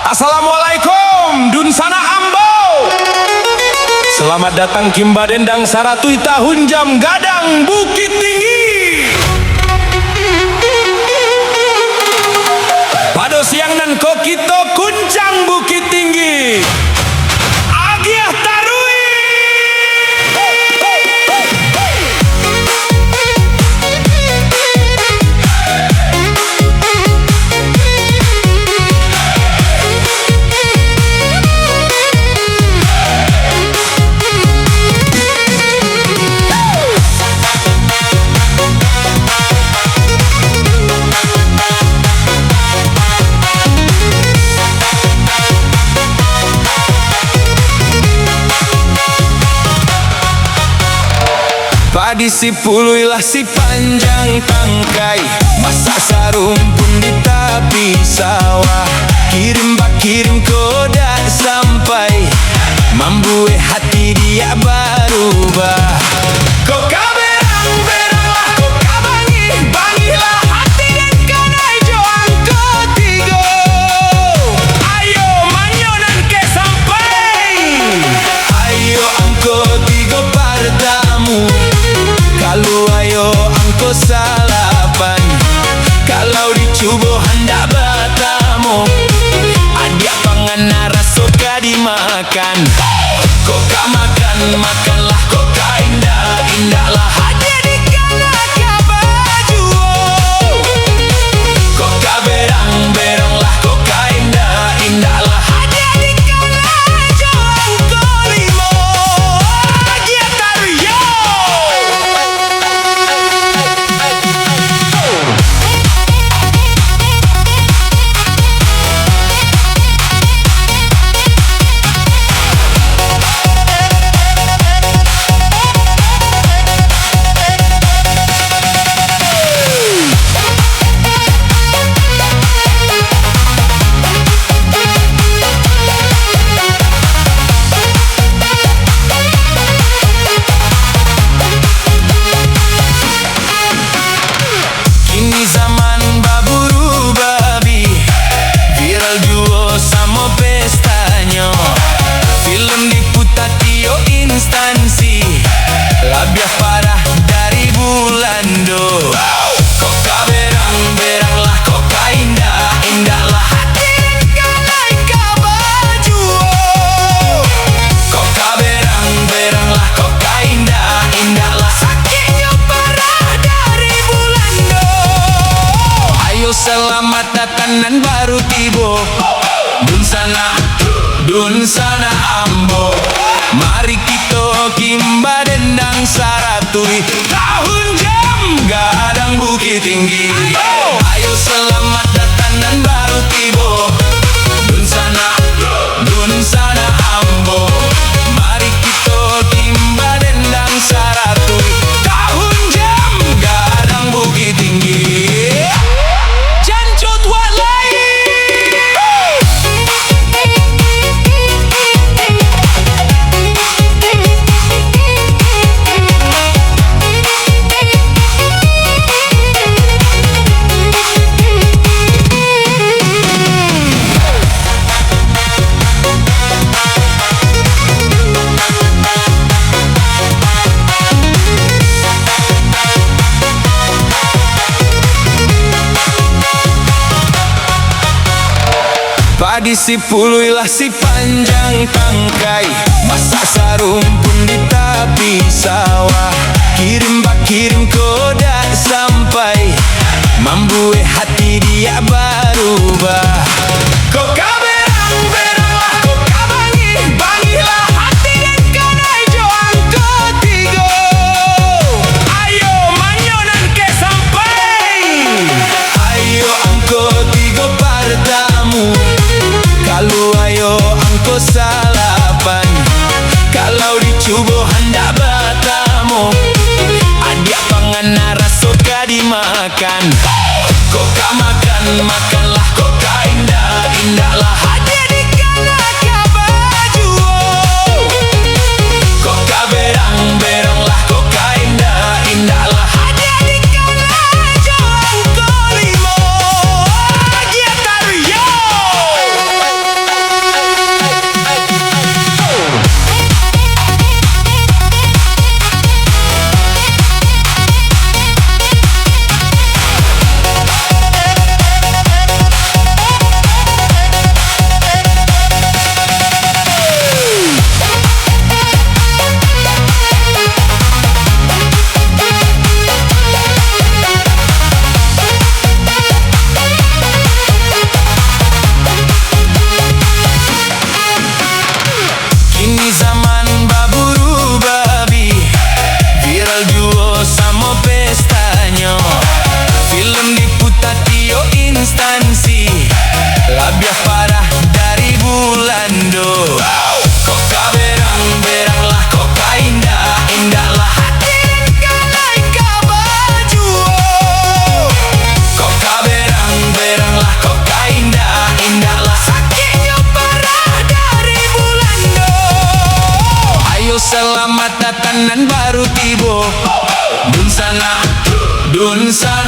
Assalamualaikum Dunsana Ambo. Selamat datang Kimba Dendang Saratui Tahun Jam Gadang Bukit Tinggi. Pada siang nan kokito kuncang Bukit Tinggi. Agiah Tarui. Padi si puluilah si panjang tangkai, masak sarung pun di tepi sawah. Kirim bak kirim koda sampai mambue hati dia berubah. Koka berang-berang lah, koka bangi-bangilah hati dan kanai joang ketiga. Ayo manyonan ke sampai, ayo angko tiga partamu. Kalau ayo angko salapan, kalau dicubo hendak bertamu. Adik pangan narasoka dimakan. Koka makan, makanlah koka indah-indahlah. Hadir di kanaka baju. Koka berang-beranglah, koka indah-indahlah. Hadir di kanaka angko limo. Agia taruyo. Kini zaman baburu babi, viral duo sama pestanya. Film diputar tio instansi, labiah parah dari Bulando. Koka berang-beranglah, koka indah-indahlah. Hadirin kalai kabaju. Koka berang-beranglah, koka indah-indahlah. Sakitnya parah dari Bulando. Ayo selamat datang nan baru tibo. Dunsana Ambo. Mari kita Kimba Dendang Saratui Tahun Jam Gadang Bukit Tinggi. Ayo selamat datang nan baru tibo. Dunsana Ambo. Mari kita Kimba Dendang Saratui Tahun Jam Gadang Bukit Tinggi. Jancut walai. Padi si puluilah si panjang tangkai, masak sarung pun di tepi sawah. Kirim bak kirim koda sampai mambue hati dia berubah. Koka berang-beranglah, koka bangi-bangilah hati dan kanai joang ketiga. Ayo manyonan ke sampai, ayo angko tiga partamu. Kalau ayo angko salapan, kalau dicubo hendak bertamu. Adik pangan narasoka dimakan. Koka makan, makanlah koka tatanan baru tiba. Dun sana